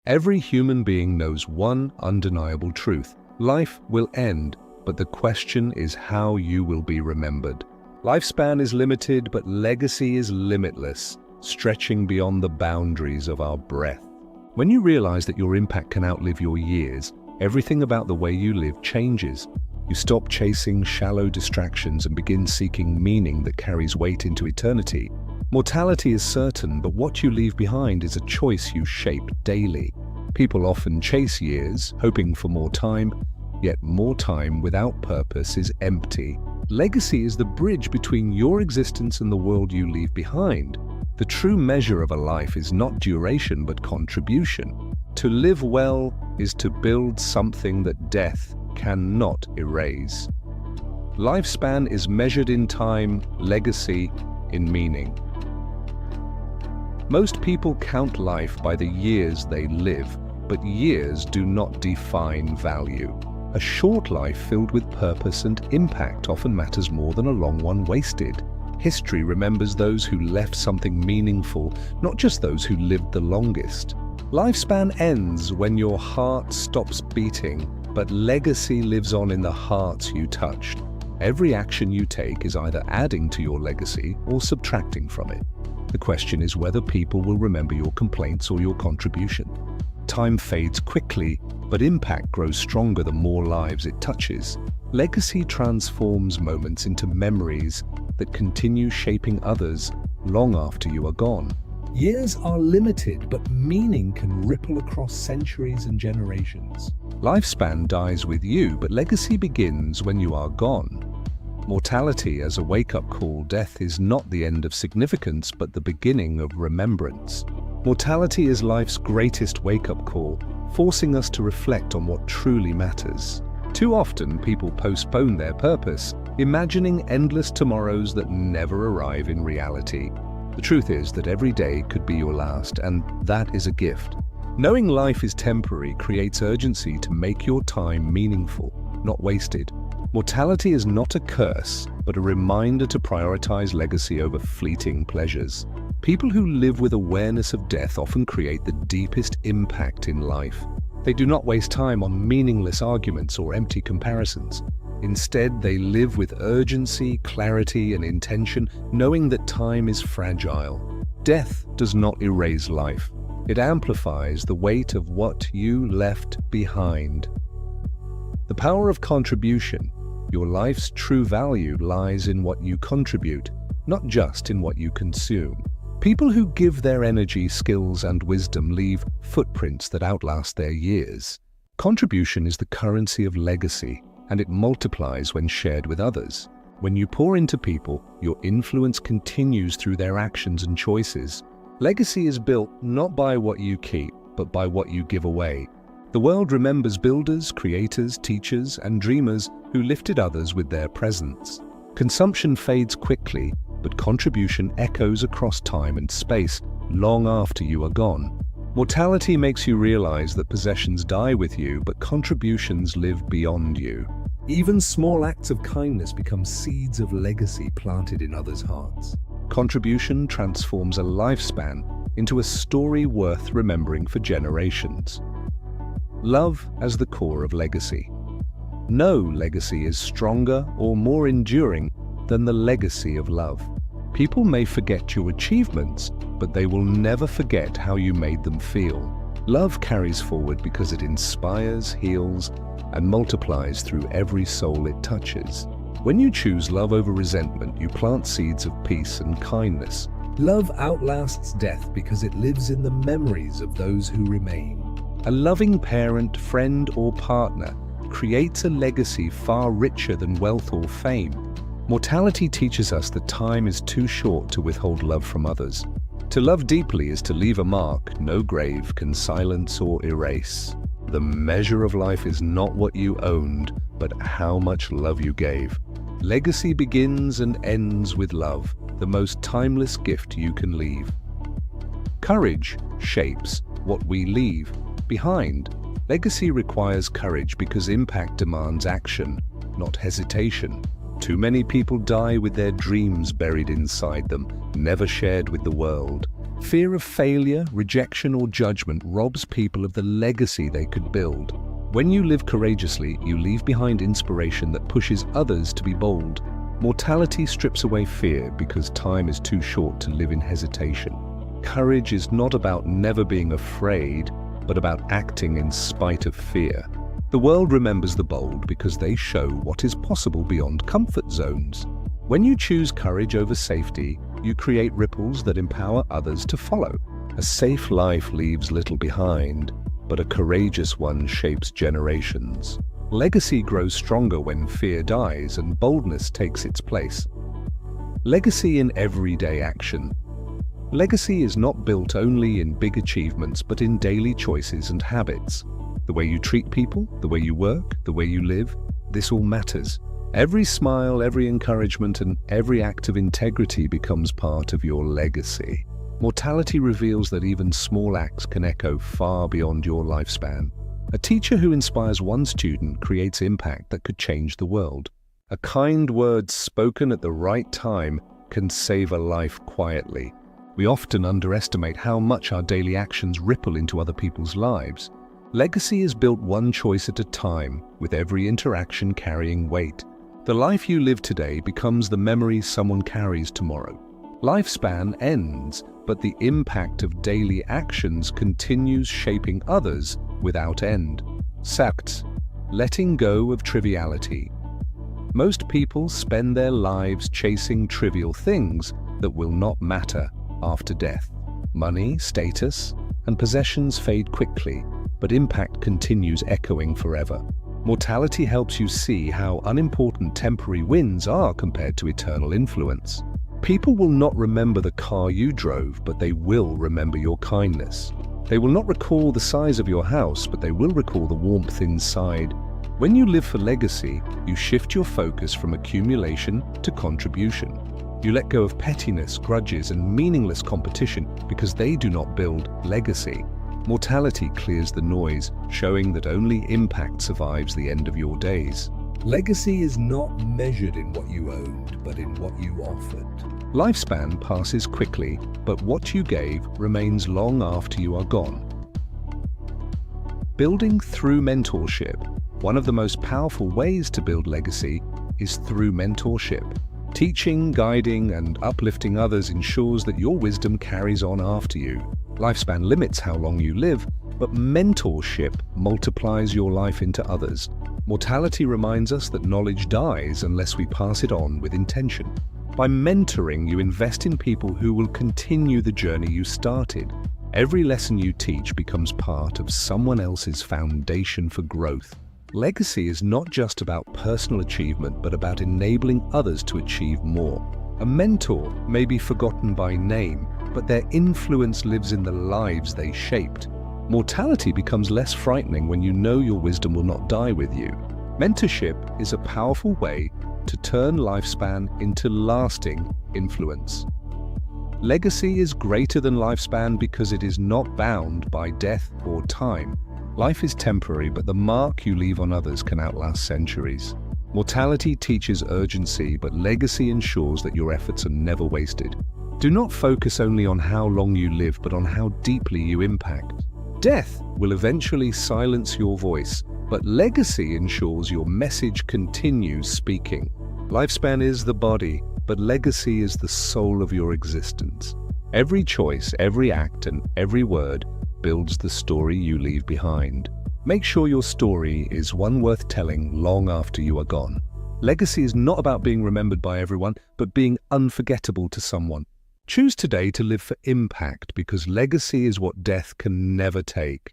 Every human being knows one undeniable truth. Life will end, but the question is how you will be remembered. Lifespan is limited, but legacy is limitless, stretching beyond the boundaries of our breath. When you realize that your impact can outlive your years, everything about the way you live changes. You stop chasing shallow distractions and begin seeking meaning that carries weight into eternity. Mortality is certain, but what you leave behind is a choice you shape daily. People often chase years, hoping for more time, yet more time without purpose is empty. Legacy is the bridge between your existence and the world you leave behind. The true measure of a life is not duration but contribution. To live well is to build something that death cannot erase. Lifespan is measured in time, legacy in meaning. Most people count life by the years they live, but years do not define value. A short life filled with purpose and impact often matters more than a long one wasted. History remembers those who left something meaningful, not just those who lived the longest. Lifespan ends when your heart stops beating, but legacy lives on in the hearts you touched. Every action you take is either adding to your legacy or subtracting from it. The question is whether people will remember your complaints or your contribution. Time fades quickly, but impact grows stronger the more lives it touches. Legacy transforms moments into memories that continue shaping others long after you are gone. Years are limited, but meaning can ripple across centuries and generations. Lifespan dies with you, but legacy begins when you are gone. Mortality as a wake-up call, death is not the end of significance, but the beginning of remembrance. Mortality is life's greatest wake-up call, forcing us to reflect on what truly matters. Too often, people postpone their purpose, imagining endless tomorrows that never arrive in reality. The truth is that every day could be your last, and that is a gift. Knowing life is temporary creates urgency to make your time meaningful, not wasted. Mortality is not a curse, but a reminder to prioritize legacy over fleeting pleasures. People who live with awareness of death often create the deepest impact in life. They do not waste time on meaningless arguments or empty comparisons. Instead, they live with urgency, clarity, and intention, knowing that time is fragile. Death does not erase life. It amplifies the weight of what you left behind. The power of contribution. Your life's true value lies in what you contribute, not just in what you consume. People who give their energy, skills, and wisdom leave footprints that outlast their years. Contribution is the currency of legacy, and it multiplies when shared with others. When you pour into people, your influence continues through their actions and choices. Legacy is built not by what you keep, but by what you give away. The world remembers builders, creators, teachers, and dreamers who lifted others with their presence. Consumption fades quickly, but contribution echoes across time and space long after you are gone. Mortality makes you realize that possessions die with you, but contributions live beyond you. Even small acts of kindness become seeds of legacy planted in others' hearts. Contribution transforms a lifespan into a story worth remembering for generations. Love as the core of legacy. No legacy is stronger or more enduring than the legacy of love. People may forget your achievements, but they will never forget how you made them feel. Love carries forward because it inspires, heals, and multiplies through every soul it touches. When you choose love over resentment, you plant seeds of peace and kindness. Love outlasts death because it lives in the memories of those who remain. A loving parent, friend, or partner creates a legacy far richer than wealth or fame. Mortality teaches us that time is too short to withhold love from others. To love deeply is to leave a mark no grave can silence or erase. The measure of life is not what you owned, but how much love you gave. Legacy begins and ends with love, the most timeless gift you can leave. Courage shapes what we leave behind. Legacy requires courage because impact demands action, not hesitation. Too many people die with their dreams buried inside them, never shared with the world. Fear of failure, rejection, or judgment robs people of the legacy they could build. When you live courageously, you leave behind inspiration that pushes others to be bold. Mortality strips away fear because time is too short to live in hesitation. Courage is not about never being afraid, but about acting in spite of fear. The world remembers the bold because they show what is possible beyond comfort zones. When you choose courage over safety, you create ripples that empower others to follow. A safe life leaves little behind, but a courageous one shapes generations. Legacy grows stronger when fear dies and boldness takes its place. Legacy in everyday action. Legacy is not built only in big achievements, but in daily choices and habits. The way you treat people, the way you work, the way you live, this all matters. Every smile, every encouragement, and every act of integrity becomes part of your legacy. Mortality reveals that even small acts can echo far beyond your lifespan. A teacher who inspires one student creates impact that could change the world. A kind word spoken at the right time can save a life quietly. We often underestimate how much our daily actions ripple into other people's lives. Legacy is built one choice at a time, with every interaction carrying weight. The life you live today becomes the memory someone carries tomorrow. Lifespan ends, but the impact of daily actions continues shaping others without end. Sact, letting go of triviality. Most people spend their lives chasing trivial things that will not matter after death. Money, status, and possessions fade quickly, but impact continues echoing forever. Mortality helps you see how unimportant temporary wins are compared to eternal influence. People will not remember the car you drove, but they will remember your kindness. They will not recall the size of your house, but they will recall the warmth inside. When you live for legacy, you shift your focus from accumulation to contribution. You let go of pettiness, grudges, and meaningless competition because they do not build legacy. Mortality clears the noise, showing that only impact survives the end of your days. Legacy is not measured in what you owned, but in what you offered. Lifespan passes quickly, but what you gave remains long after you are gone. Building through mentorship. One of the most powerful ways to build legacy is through mentorship. Teaching, guiding, and uplifting others ensures that your wisdom carries on after you. Lifespan limits how long you live, but mentorship multiplies your life into others. Mortality reminds us that knowledge dies unless we pass it on with intention. By mentoring, you invest in people who will continue the journey you started. Every lesson you teach becomes part of someone else's foundation for growth. Legacy is not just about personal achievement, but about enabling others to achieve more. A mentor may be forgotten by name, but their influence lives in the lives they shaped. Mortality becomes less frightening when you know your wisdom will not die with you. Mentorship is a powerful way to turn lifespan into lasting influence. Legacy is greater than lifespan because it is not bound by death or time. Life is temporary, but the mark you leave on others can outlast centuries. Mortality teaches urgency, but legacy ensures that your efforts are never wasted. Do not focus only on how long you live, but on how deeply you impact. Death will eventually silence your voice, but legacy ensures your message continues speaking. Lifespan is the body, but legacy is the soul of your existence. Every choice, every act, and every word builds the story you leave behind. Make sure your story is one worth telling long after you are gone. Legacy is not about being remembered by everyone, but being unforgettable to someone. Choose today to live for impact, because legacy is what death can never take.